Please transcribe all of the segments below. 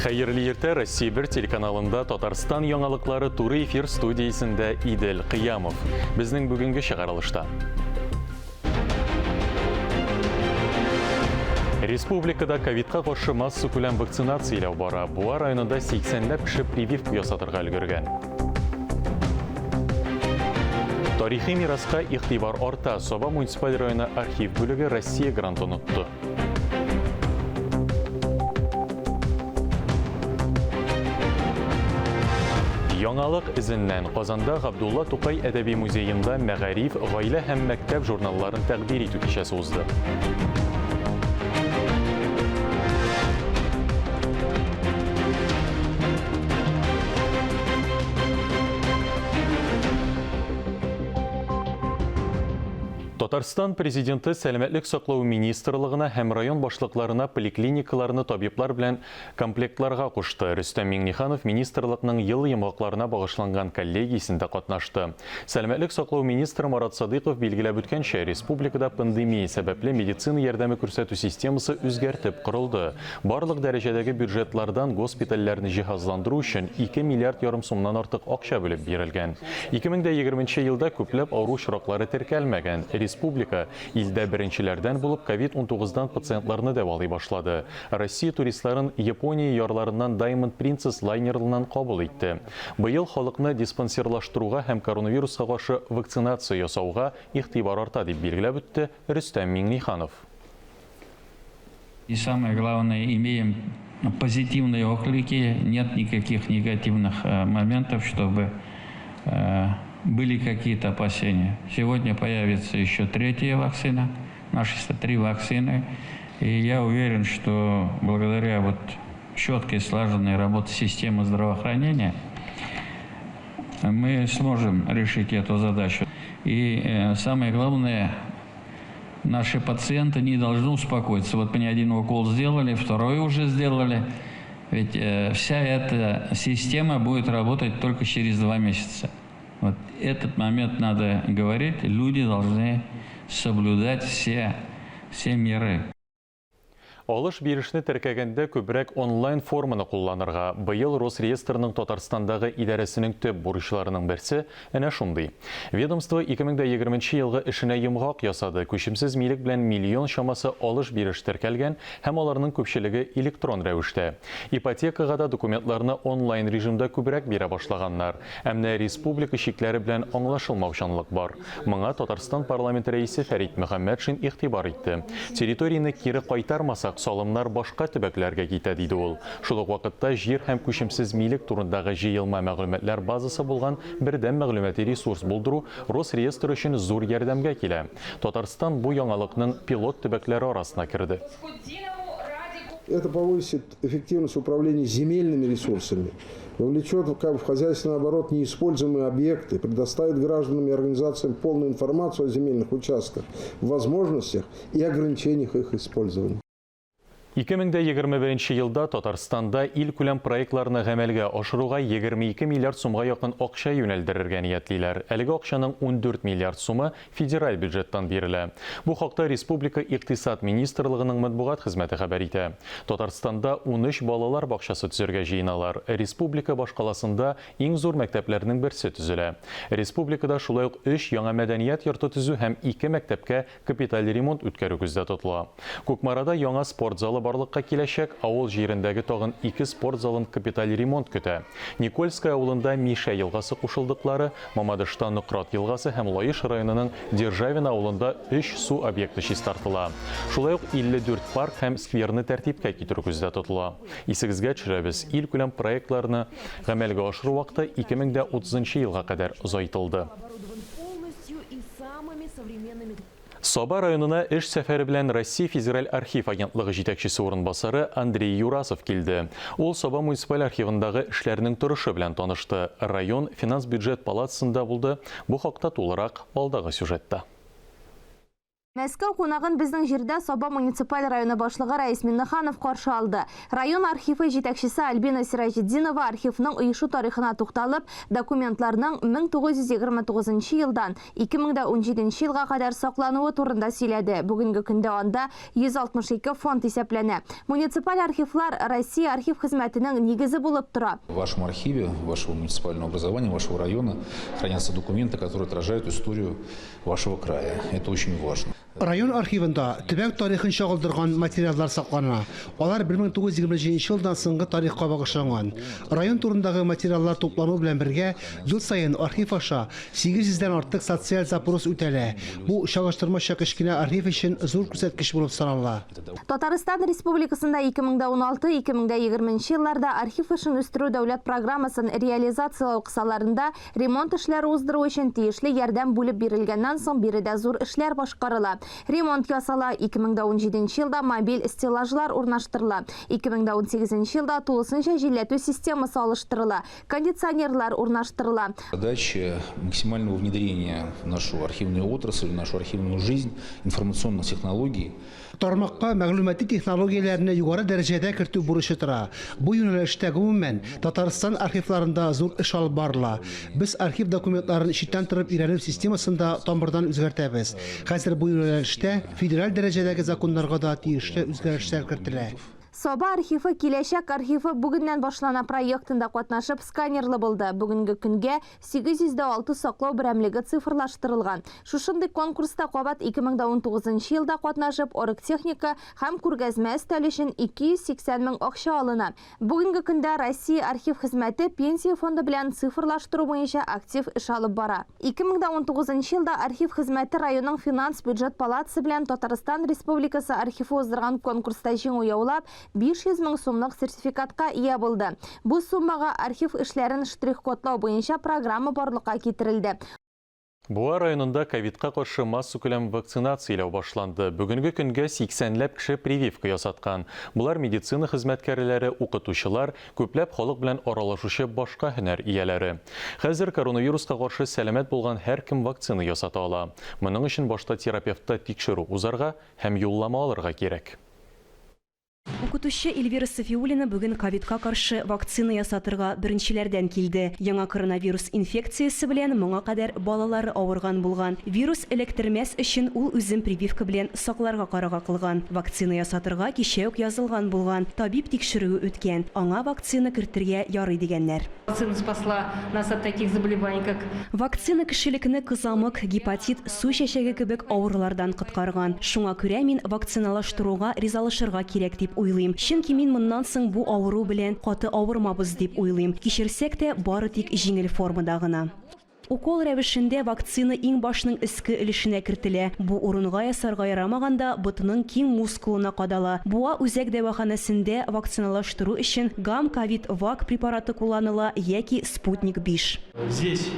Хәйерле иртә, Россия 1 телеканалында Татарстан яңалыклары туры эфир студиясында Идел Кыямов. Безнең бүгенге чыгарылышта. Республикада ковидка каршы масса күләм вакцинацияләү бара. Буа районында 80ләп кеше прививка ясатырга өлгергән. Тарихи мираска игътибар арта. Соба муниципаль районы архив бүлеге Россия грантын отты. Яңалык изеннән Казанда Габдулла Тукай әдәби музейында мәгариф, гаилә һәм мәктәп журналларын тәкъдим итү кичәсе узды. Татарстан президенты сәламәтлек саклау министрлыгына һәм район башлыкларына поликлиникаларны табиблар белән комплектларга кушты. Рөстәм Миңнеханов министрлыкның ел йомгакларына багышланган коллегиясендә катнашты. Сәламәтлек саклау министры Марат Садыйков билгеләп үткәнчә, республикада пандемия сәбәпле медицина ярдәме күрсәтү системасы үзгәртеп корылды. Барлык дәрәҗәдәге бюджетлардан госпитальләрне җиһазландыру өчен 2,5 миллиард сумнан артык акча бүлеп бирелгән. 2020 елда күпләп авыру очраклары теркәлмәгән. Республика илдә беренчеләрдән булып COVID-19 пациентларны дәвалый башлады. Россия туристларын Япония ярларыннан Diamond Princess лайнерынан кабул итте. Быел халыкны диспансерлаштыруга һәм коронавируска каршы вакцинация ясауга игътибар арта дип билгеләп үтте Рөстәм Миңнеханов. И самое главное, имеем позитивные отклики, нет никаких негативных моментов, чтобы были какие-то опасения. Сегодня появится еще третья вакцина, наши 3 вакцины. И я уверен, что благодаря четкой слаженной работе системы здравоохранения мы сможем решить эту задачу. И самое главное, наши пациенты не должны успокоиться. Вот мне 1 укол сделали, 2 уже сделали. Ведь вся эта система будет работать только через 2 месяца. Вот этот момент надо говорить, люди должны соблюдать все меры. Алыш бирешне теркәгәндә күбрәк онлайн форманы кулланырга. Быел Росреестрның Татарстандагы идарәсенең төп бурычларының берсе әнә шундый. Ведомство 2020 елгы эшенә йомгак ясады. Күчемсез милек белән миллион чамасы алыш биреш теркәлгән һәм аларның күпчелеге электрон рәвештә. Ипотекага да документларны онлайн режимда күбрәк бирә башлаганнар. Әмма республика чикләре белән аңлашылмаучанлык бар. Моңа Татарстан парламенты рәисе Фәрит Мөхәммәтшин игътибар итте. Территорияны кире кайтармасак, салымнар башка төбәкләргә китә диде ул. Шул ук вакытта җир һәм күчемсез милек турындагы җыелма мәгълүматлар базасы булган бердәм мәгълүмати ресурс булдыру Росреестр өчен зур ярдәмгә килә. Татарстан бу яңалыкның пилот төбәкләре арасына керде. Это повысит эффективность управления земельными ресурсами, вовлечет в хозяйственный оборот неиспользуемые объекты, предоставит гражданам и организациям полную информацию о земельных участках, возможностях и ограничениях их использования. 2021 елда Татарстанда ил күләм проектларны гамәлгә ашыруга 22 миллиард сумга якын акча юнәлдерергә ниятлиләр. Әлеге акчаның 14 миллиард сумы федераль бюджеттан бирелә. Бу хакта Республика икътисад министрлыгының матбугат хезмәте хәбәр итә. Татарстанда 13 балалар бакчасы төзергә җыеналар. Республика башкаласында иң зур мәктәпләрнең берсе төзелә. Республикада шулай ук 3 яңа мәдәният йорты төзү һәм 2 мәктәпкә капиталь ремонт үткәрү күздә тотыла. Күкмарада яңа спорт залы барлыкка киләчәк, авыл җирендәге тагын 2 спорт залын капиталь ремонт көтә. Никольская авылында Миша елгасы кушылдыклары, Мамадышта Нократ елгасы һәм Лаеш районының Державин авылында 3 су объекты чистартыла. Шулай ук 54 парк һәм скверны тәртипкә китерү күздә тотыла. Исегезгә төшерәбез, ил күләм проектларны гамәлгә ашыру вакыты 2030 елга кадәр озайтылды. Соба районына эш сәфәре белән Россия федераль архив агентлыгы җитәкчесе урынбасары Андрей Юрасов килде. Ул Соба муниципаль архивындагы эшләрнең торышы белән танышты. Район финанс бюджет палатасында булды. Бу хакта тулырак алдагы сюжетта. Мәскәү қонағын біздің жерде Саба муниципаль районы башлығы Раис Миннаханов қаршы алды. Район архивы жетекшісі Альбина Сиражиддинова архивның ұйышу тарихына тоқталып, документларының 1929 елдан 2017 елға қадар сақлануы турында сөйледі. Бүгінгі күнде онда 162 фонд есептлене. Муниципаль архивлар Россия архив қызметінің негізі болып тұра. В вашем архиве, вашего муниципального образования, вашего района хранятся документы, которые отражают историю вашего края. Это очень важно. Район архивында төбәк тарихын шагылдырган материаллар саклана. Алар 1920 елдан соңгы тарихка багышланган. Район турындагы материаллар туплану белән бергә ел сайын архив аша 800дән артык социаль запрос үтәлә. Бу чагыштырмача кечкенә архив өчен зур күрсәткеч булып санала. Татарстан Республикасында 2016-2020 елларда архив эшен үстерү дәүләт программасын реализациялау кысаларында ремонт эшләре уздыру өчен тиешле ярдәм бүлеп бирелгәннән соң биредә зур эшләр башкарыла. Ремонт ясала. 2017 елда мобиль стеллажлар урнаштырыла. 2018 елда тулысынча җилләтү системасы алыштырыла. Кондиционерлар урнаштырыла. Задача максимального внедрения в нашу архивную отрасль, в нашу архивную жизнь информационных технологий. Тармакка мәгълүмати технологияләрне югары дәрәҗәдә кертү бурычы тора. Бу юнәлештә гомумән Татарстан архивларында зур эш алып барыла. Без архив документларын читтән торып өйрәнү системасында тамырдан үзгәртәбез. Хәзер бу юнәлештә федераль дәрәҗәдәге законнарга да тиешле үзгәрешләр кертелә. Саба архивы Киләчәк архивы бүгеннән башлана проектында катнашып сканерлы булды. Бүгенге көнгә 806 саклау берәмлеге цифрлаштырылган. Шушындый конкурста кабат 2019 елда катнашып оргтехника һәм күргәзмә өстәле өчен 280 мең акча алына. Бүгенге көндә Россия архив хезмәте пенсия фонды белән цифрлаштыру буенча актив эш алып бара. 2019 елда архив хезмәте районның финанс бюджет палатасы белән Татарстан Республикасы архивы уздырган конкурста җиңү яулап 500 мең сумлык сертификатка ия булды. Бу суммага архив эшләрен штрих-кодлау буенча программа барлыкка китерилде. Буа районында ковидка каршы массу күләм вакцинацияләү башланды. Бүгенге көнгә 80ләп кеше прививка ясаткан. Булар медицина хезмәткәрләре, укытучылар, күпләп халык белән аралашучы башка һөнәр ияләре. Хәзер коронавируска каршы сәламәт булган һәркем вакцина ясата ала. Моның өчен башта терапевтта тикшерү узарга һәм юллама алырга кирәк. Укытучы Эльвира Сафиуллина бүген ковидка каршы вакцина ясатырга беренчеләрдән килде. Яңа коронавирус инфекциясы белән моңа кадәр балалары авырган булган. Вирус электермәс өчен ул үзен прививка белән сакларга карага кылган. Вакцина ясатырга кичә үк язылган булган. Табиб тикшерүе үткән. Аңа вакцина кертергә ярый дигәннәр. Вакцина спасла нас от таких заболеваний, как... Вакцина кешелекне кызамык, гепатит, су чәчәге кебек авырулардан коткарган. Шуңа күрә мин вакциналаштыруга ризалашырга кирәк дип уйлыйм. Чөнки мин моннан соң бу авыру белән каты авырмабыз дип уйлыйм. Кичерсәк тә бары тик җиңел формада гына. Укол рәвешендә вакцина иң башның иске өлешенә кертелә. Бу урынга ясарга ярамаганда ботның киң мускулына кадала. Буа үзәк дәваханәсендә вакциналаштыру өчен Гам-Ковид-Вак препараты кулланыла яки Спутник 5. Здесь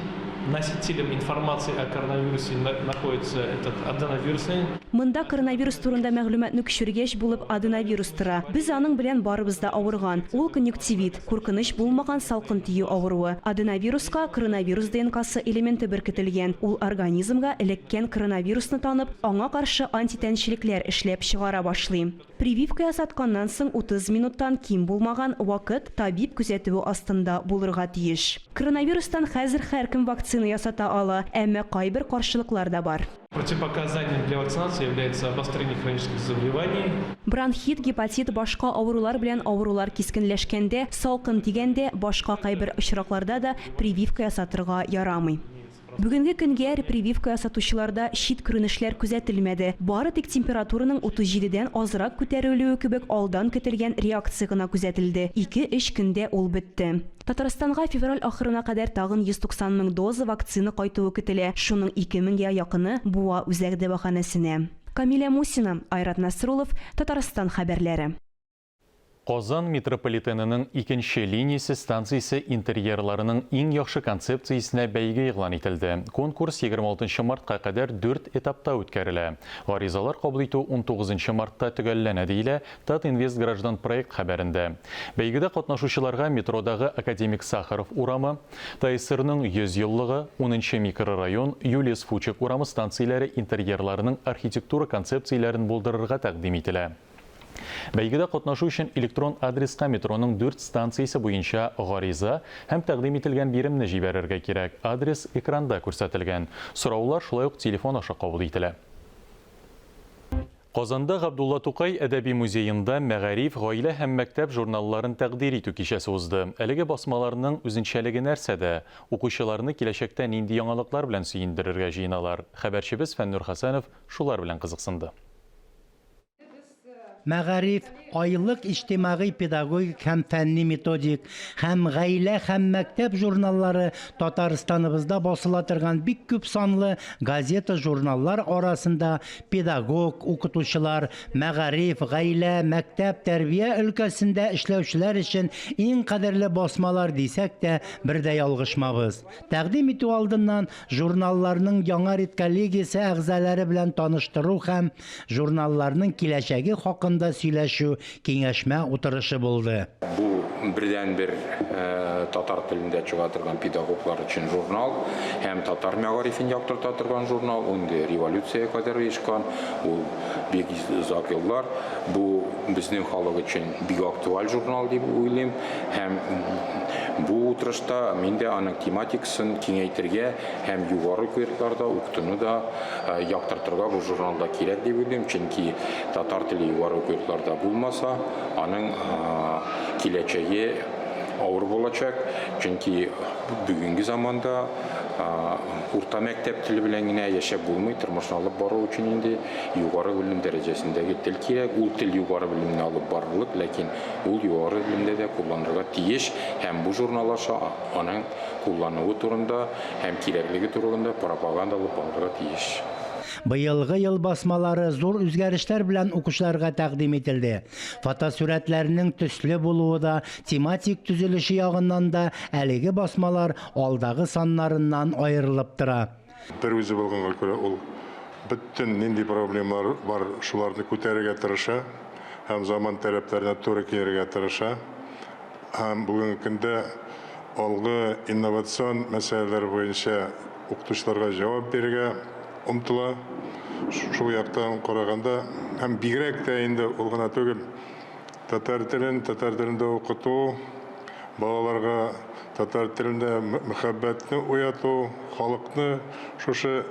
носителем информации о коронавирусе находится этот аденовирусный. Монда коронавирус турында мәгълүматны күчергәч булып аденовирус тора. Без аның белән барыбыз да авырган. Ул конъюнктивит, куркыныч булмаган салкын тию авыруы. Аденовируска коронавирус ДНКсы элементы беркетелгән. Ул организмга элеккән коронавирусны танып, аңа каршы антитәнчелекләр эшләп чыгара башлый. Прививка ясатканнан соң 30 минуттан ким булмаган вакыт табиб күзәтүе астында булырга тиеш. Коронавирустан хәзер һәркем вакцина ясата ала, әмма кайбер каршылыклар да бар. Противопоказанием для вакцинации является обострение хронических заболеваний. Бронхит, гепатит, башка авырулар белән авырулар кискенләшкәндә, салкын тигәндә, башка кайбер очракларда да прививка ясатырга ярамый. Бүгенге көнгә прививка ясатучыларда шит күренешләр күзәтелмәде. Бары тик температураның 37дән азрак күтәрелүе кебек алдан көтелгән реакция гына күзәтелде. 2-3 көндә ул бетте. Татарстанга февраль ахырына кадәр тагын 190 мең доза вакцина кайтуы көтелә. Шуның 2 меңгә якыны Буа үзәк дәваханәсенә. Камиля Мусина, Айрат Насрулов, Татарстан хәбәрләре. Казан метрополитенының икенче линиясы станциясы интерьерларының иң яхшы концепциясына бәйге игълан ителде. Конкурс 26 мартка кадәр 4 этапта үткәрелә. Гаризалар кабул итү 19 мартта төгәлләнә диелә Татинвест граждан проект хәбәрендә. Бәйгедә катнашучыларга метродагы Академик Сахаров урамы, ТСРның 100 еллыгы, 10-нче микрорайон, Юлис Фучик урамы станцияләре интерьерларының архитектура концепцияләрен булдырырга тәкъдим ителә. Бәйгедә катнашу өчен электрон адреска метроның 4 станциясе буенча гариза һәм тәкъдим ителгән биремне җибәрергә кирәк. Адрес экранда күрсәтелгән. Сораулар шулай ук телефон аша кабул ителә. Казанда Габдулла Тукай әдәби музейында мәгариф, гаилә һәм мәктәп журналларын тәкъдир итү кичәсе узды. Әлеге басмаларның үзенчәлеге нәрсәдә? Укучыларны киләчәктә нинди яңалыклар белән сөендерергә җыеналар? Хәбәрчебез Фәннур Хәсәнов шулар белән кызыксынды. Мәгариф, айлык иҗтимагый педагогик һәм фәнни методик һәм гаилә һәм мәктәп журналлары Татарстаныбызда басыла торган бик күп санлы газета журналлар арасында педагог, укытучылар, мәгариф, гаилә, мәктәп, тәрбия өлкәсендә эшләүчеләр өчен иң кадерле басмалар дисәк тә бер дә ялгышмабыз. Тәкъдим итү алдыннан журналларның яңа редколлегиясе әгъзалары белән таныштыру һәм журналларның киләчәге хакында сөйләшү киңәшмә утырышы булды. Бу бердән бер татар телендә чыга торган педагоглар өчен журнал һәм татар мәгарифен яктырта торган журнал. Инде революция кадәр ешкан, ул бик озак еллар. Бу безнең халык өчен бик актуаль журнал дип уйлыйм һәм бу утырышта мин дә аның тематикасын киңәйтергә һәм югары курсларда укытуны да яктыртырга бу журналда кирәк дип уйлыйм, чөнки татар теле югары курсларда булмаса, аның киләчәге авыр булачак, чөнки бүгенге заманда урта мәктәп теле белән генә яшәп булмый, тормышны алып бару өчен инде югары белем дәрәҗәсендәге тел кирәк. Ул тел югары белемне алып барырлык, ләкин ул югары белемдә дә кулланырга тиеш һәм бу журнал аша аның куллануы турында һәм кирәклеге турында пропаганда алып барырга тиеш. Быелгы ел басмалары зур үзгәрешләр белән укучыларга тәкъдим ителде. Фотосурәтләрнең төсле булуы да, тематик төзелеше ягыннан да әлеге басмалар алдагы саннарыннан аерылып тора. Бер үзе булганга күрә ул бөтен нинди проблемалар бар, шуларны күтәрергә тырыша һәм заман таләпләренә туры килергә тырыша. Һәм бүгенге көндә алгы инновацион мәсьәләләр буенча укытучыларга җавап бирергә умтыла. Шул яктан караганда һәм бигрәк тә инде ул гына түгел, татар телендә укыту, балаларга татар телендә мәхәббәтне уяту, халыкны шушы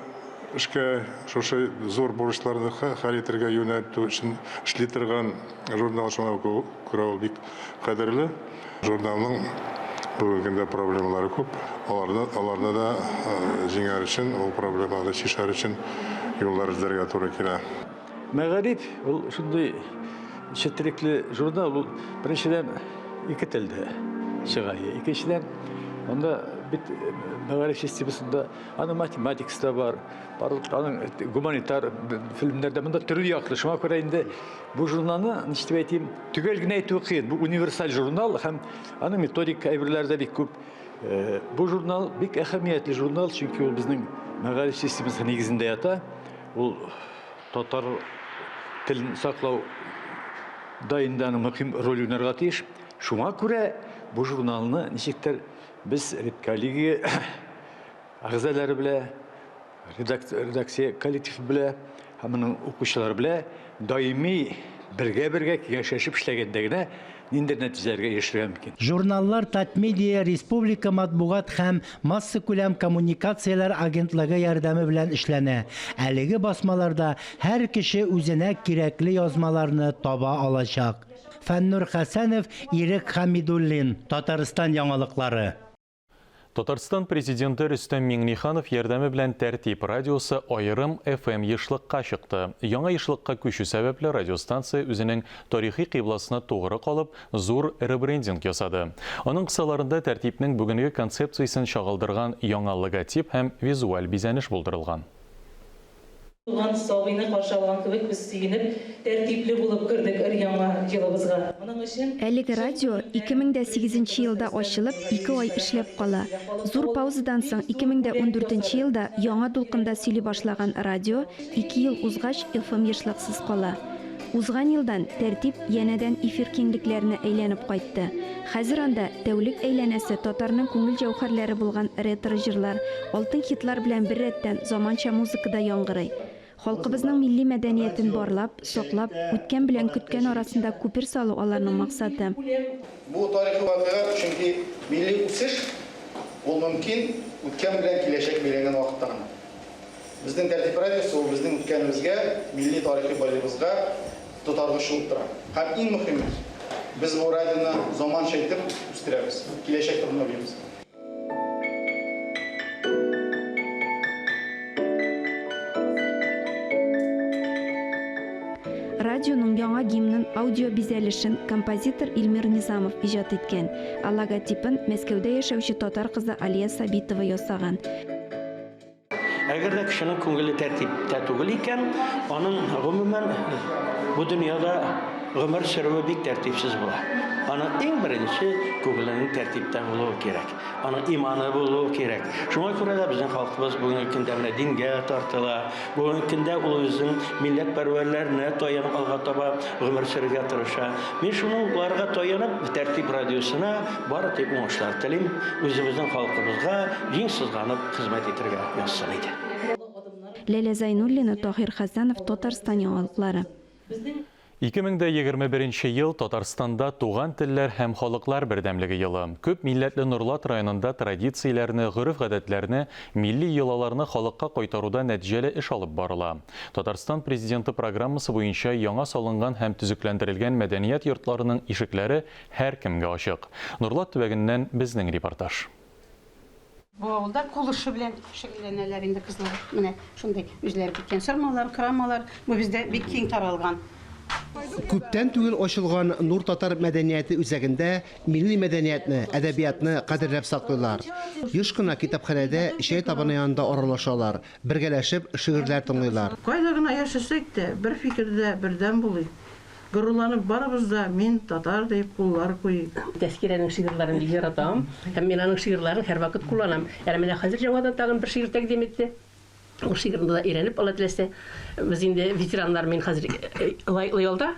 эшкә, шушы зур бурычларны хәл итәргә юнәлтү өчен эшли торган журнал шуңа күрә ул бик кадерле. Журналның бүгенге проблемалары күп. Аларны да җиңәр өчен, ул проблемаларны чишәр өчен юллар эзләргә туры килә. Мәгариф ул шундый четерекле журнал, ул беренчедән ике телдә чыга. Икенчедән анда бит мәгариф системасында аның математикасы да бар, аның гуманитар фильмнәрдә монда төрле яклы. Шуңа күрә инде бу журналны, ничек әйтим, төгәл генә әйтү кыен. Бу универсаль журнал һәм аның методик әйберләре дә бик күп. Бу журнал бик әһәмиятле журнал, чөнки ул безнең мәгариф системасы нигезендә ята. Ул татар телен саклау даенданың мөһим роль уйнарга тиеш. Шуңа күрә бу журналны ничектер без редколлегия әгъзалары белән, редакция коллективы белән һәм аның укучылары белән даими бергә киңәшләшеп эшләгәндә генә ниндидер нәтиҗәләргә ирешергә мөмкин. Журналлар Татмедиа Республика матбугат һәм масса күләм коммуникацияләр агентлыгы ярдәме белән эшләнә. Әлеге басмаларда һәр кеше үзенә кирәкле язмаларны таба алачак. Фәннур Хәсәнов, Ирек Хәмидуллин, Татарстан яңалыклары. Татарстан президенты Рөстәм Миңнеханов ярдәме белән Тәртип радиосы аерым FM ешлыкка чыкты. Яңа ешлыкка күчү сәбәпле радиостанция үзенең тарихи кыйбласына тугры калып, зур ребрендинг ясады. Аның кысаларында Тәртипнең бүгенге концепциясын чагылдырган яңа логотип һәм визуаль бизәнеш булдырылган. Туган сабыйны каршы алган кебек без сөенеп, тәртипле булып кирдек өр-яңа җылыбызга. Моның өчен Әлеге радио 2008 елда ачылып, 2 ай эшләп кала. Зур паузадан соң 2014 елда яңа дулкында сөйли башлаган радио 2 ел узгач FM ешлыксыз кала. Узган елдан тәртип янәдән эфир киңлекләренә әйләнеп кайтты. Хәзер анда тәүлек әйләнәсе татарның күңел җәүһәрләре булган ретро җырлар, алтын хитлар белән бер рәттән заманча музыкада яңгырый. Халкыбызның милли мәдәниятен барлап, саклап, үткән белән көткән арасында күпер салу аларның максаты. Бу тарихи вакыйга чөнки милли үсеш ул мөмкин үткән белән киләчәк бәйләнгән вакытта гына. Безнең тәртип радиосы ул безнең үткәнебезгә, милли тарихи байлыгыбызга тотаргычлык тора. Һәм иң мөһиме, biz bu radioны заманча итеп үстерәбез. Киләчәк турында беләбез. Радионың яңа гимнын аудио бизәлешен композитор Илмир Низамов иҗат иткән. Логотипын Мәскәүдә яшәүче татар кызы Алия Сабитова ясаган. Әгәр дә кешенең күңеле тәртиптә түгел икән, аның гомумән бу дөньяда гомер сөрүе бик тәртипсез була. Аның иң беренче күңеленең тәртиптә булуы кирәк. Аның иманы булуы кирәк. Шуңа күрә дә безнең халкыбыз бүгенге көндә менә дингә тартыла. Бүгенге көндә ул үзенең милләтпәрвәрләренә таянып алга таба гомер сөрергә тырыша. Мин шуның буларга таянып тәртип радиосына бары тик уңышлар телим. Үзебезнең халкыбызга җиң сызганып хезмәт итәргә язсын иде. Ләлә Зайнуллина, Таһир Хәсәнов, Татарстан яңалыклары. 2021 ел Татарстанда туган телләр һәм халыклар бердәмлеге елы. Күп милләтле Нурлат районында традицияләрне, гореф-гадәтләрне, милли йолаларны халыкка кайтаруда нәтиҗәле эш алып барыла. Татарстан президенты программасы буенча яңа салынган һәм төзекләндерелгән мәдәният йортларының ишекләре һәр кемгә ачык. Нурлат төбәгеннән безнең репортаж. Бу авылда кул эше белән шөгыльләнәләр инде кызлар. Менә шундый үзләре биткән сырмалар, крамалар бу бездә бик киң таралган. Күптән түгел ачылган Нур татар мәдәнияте үзәгендә милли мәдәниятне, әдәбиятны кадерләп саклыйлар. Еш кына китапханәдә чәй табыны янында аралашалар, бергәләшеп шигырьләр тыңлыйлар. Кайда гына яшәсәк тә бер фикердә бердәм булыйк. Гырурланып барыбыз да мин татар дип куллар куйыйк. Тәскирәнең шигырьләрен бик яратам һәм мин аның шигырьләрен һәр вакыт кулланам. Әле менә хәзер җавадан тагын бер шигырь тәкъдим итте. Ул шигырьне да өйрәнеп ала теләсә. Без инде ветераннар мен хәзер лайлы ялда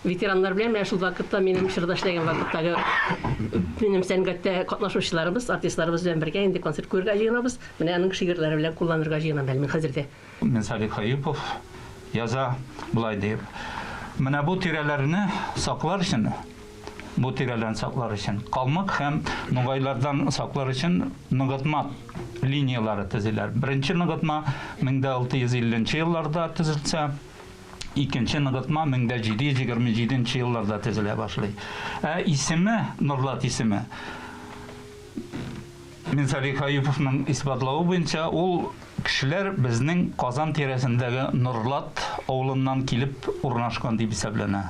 ветераннар белән менә шул вакытта минем чырда эшләгән вакыттагы минем сәнгатьтә катнашучыларыбыз, артистларыбыз белән бергә инде концерт күрергә җыенабыз. Менә аның шигырьләре белән кулланырга җыенам әле мин хәзердә. Мен Салих Хаюпов яза булай дип. Менә бу тирәләрне саклар өчен, бу тирәләрне саклар өчен калмык һәм ноңгайлардан саклар өчен ныгытма линиялары төзеләр. Беренче ныгытма 1650 елларда төзелсә, икенче ныгытма 1727 елларда төзелә башлый. Исеме, Нурлат исеме, Мин Салих Хаюповның исбатлауы буенча, ул кешеләр безнең Казан тирәсендәге Нурлат авылыннан килеп урнашкан дип исәпләнә.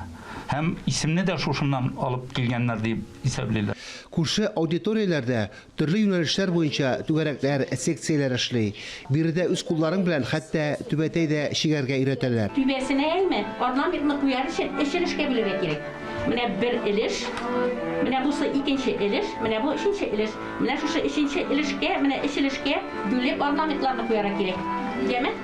Һәм исемне дә шушыннан алып килгәннәр дип исәплиләр. Күрше аудиторияләрдә төрле юнәлешләр буенча түгәрәкләр, секцияләр эшли. Биредә үз кулларың белән хәтта түбәтәйдә шигәргә өйрәтәләр. Түбәсенә әйме, орнаментны куяр өчен эшелешкә белергә кирәк. Менә бер элеш, менә бусы икенче элеш, менә бу өченче элеш. Менә шушы өченче элешкә, менә эшелешкә бүлеп орнаментларны куярга кирәк. Димәк,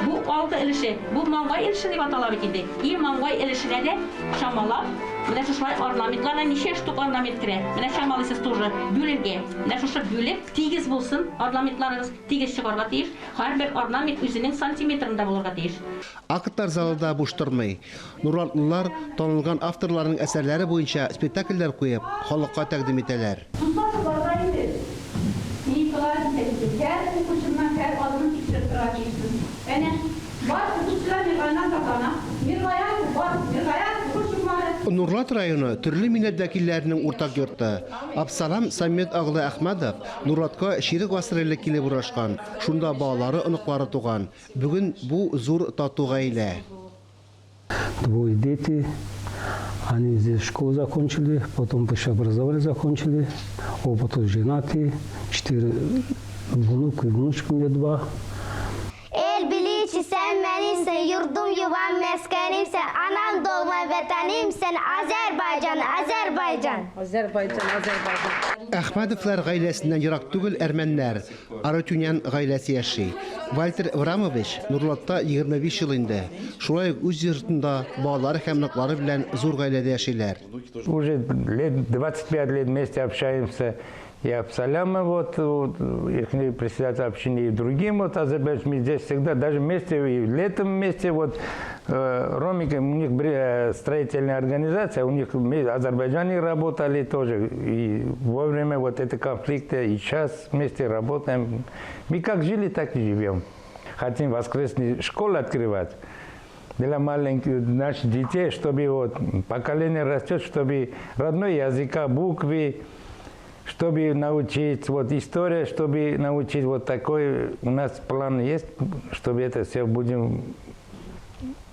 бу алты элеше, бу маңгай элеше дип атала бит инде. Маңгай элешенә дә шамалап, менә шушылай орнаментларга ничә штук орнамент керә. Менә шамалыйсыз тоже бүлергә. Менә шушы бүлеп тигез булсын, орнаментларыгыз тигез чыгарга тиеш. Һәрбер орнамент үзенең сантиметрында булырга тиеш. Актлар залында буш тормый. Нурлатлылар танылган авторларның әсәрләре буенча спектакльләр куеп, халыкка тәкъдим итәләр. Нурлат районы төрле милләт вәкилләренең уртак йорты. Абсалам Самет Аглы Әхмәдов Нурлатка ширек гасырлык килеп урашкан. Шунда балалары, оныклары туган. Бүген бу зур тату гаилә. Двое дети, они здесь школу закончили, потом высшее образование закончили, оба тоже женаты, 4 внука и внучка у меня 2. El bilici sen benimsin, yurdum yuvam meskenimsin, anam doğma vatanimsin, Azerbaycan, Azerbaycan. Azerbaycan, Azerbaycan. Әхмәдовлар гаиләсеннән ерак түгел әрмәннәр. Арутюнян гаиләсе яши. Вальтер Врамович Нурлатта 25 ел инде. Шулай ук үз йортында балалары һәм ныклары белән зур гаиләдә яшиләр. Уже 25 лет вместе общаемся. И Абсаляма, их председатель общины, и другим азербайджанцам. Мы здесь всегда, даже вместе, и летом вместе, ромики, у них строительная организация, у них в Азербайджане работали тоже. И во время этого конфликта, и сейчас вместе работаем. Мы как жили, так и живем. Хотим воскресные школы открывать для маленьких наших детей, чтобы поколение растет, чтобы родной языка, буквы, чтобы научить история, чтобы научить такой, у нас план есть, чтобы это все будем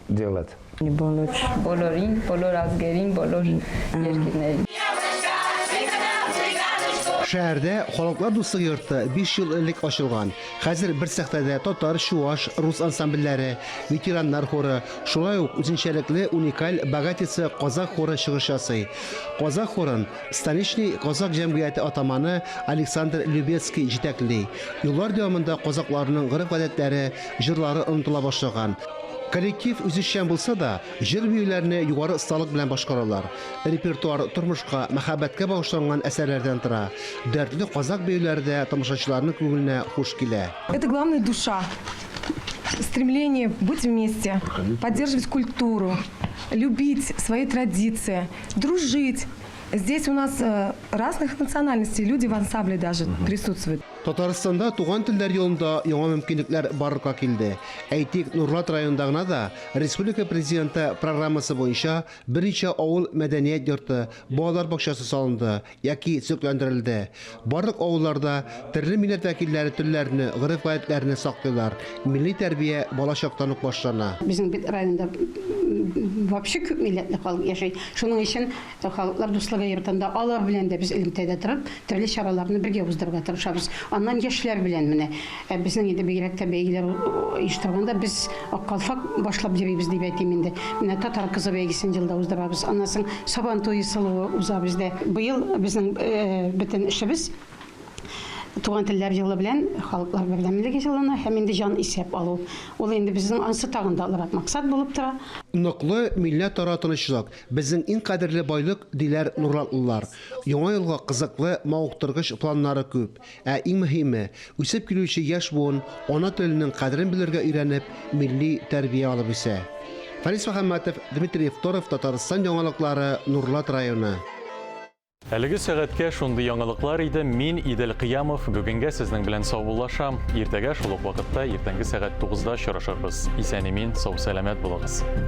делать. Шәһәрдә халыклар дуслык йорты 5 ел элек ачылган. Хәзер бер сәхнәдә татар, чуаш, рус ансамбльләре, ветераннар хоры, шулай ук үзенчәлекле уникаль Богатица казак хоры чыгыш ясый. Казак хорын Станичный казак җәмгыяте атаманы Александр Любецкий җитәкли. Еллар дәвамында казакларның гореф-гадәтләре, җырлары онытыла башлаган. Коллектив үзешчән булса да, җыр биюләрне югары осталык белән башкаралар. Репертуар тормышка, мәхәббәткә багышланган әсәрләрдән тора. Дәртле казак биюләре дә тамашачыларның күңеленә хуш килә. Это главная душа. Стремление быть вместе, поддерживать культуру, любить свои традиции, дружить. Здесь у нас разных национальностей, люди в ансамбле даже присутствуют. Татарстанда туган телләр юлында яңа мөмкинлекләр барлыкка килде. Әйтик, Нурлат районында гына да республика президенты программасы буенча берничә авыл мәдәният йорты, балалар бакчасы салынды яки сөкләндерелде. Барлык авылларда төрле милләт вәкилләре телләрне, гореф-гадәтләрне саклыйлар. Милли тәрбия бала чактан ук башлана. Безнең бит районда вообще күп милләтле халык яши. Шуның өчен халыклар дуслыгы йортында алар белән дә без элемтәдә торып, төрле чараларны бергә уздырырга тырышабыз. Аннан яшьләр белән менә безнең инде бигрәк тә бәйгеләр оештырганда без Аккалфак башлап йөрибез дип әйтим инде. Менә татар кызы бәйгесен елда уздырабыз. Аннан соң Сабан туе сылуы уза бездә. Быел безнең бөтен эшебез туган телләр елы белән халыклар берләмлеге җылына һәм инде җан исәп алу. Ул инде безнең ансы тагындалырак максат булып тора. Ныклы милләт ара тынычлык безнең иң кадерле байлык диләр нурлатлылар. Яңа елга кызыклы мавыктыргыч планнары күп. Иң мөһиме үсеп килүче яшь буын ана теленең кадерен белергә өйрәнеп, милли тәрбия алып үсә. Фарис Мөхәммәтов, Дмитрий Евторов, Татарстан яңалыклары, Нурлат районы. Әлеге сәгатькә шундый яңалыклар иде. Мин Идел Кыямов бүгенгә сезнең белән саубуллашам. Иртәгә шул ук вакытта, иртәнге сәгать 9-да очрашырбыз. Исән-имин, сау-сәламәт булыгыз.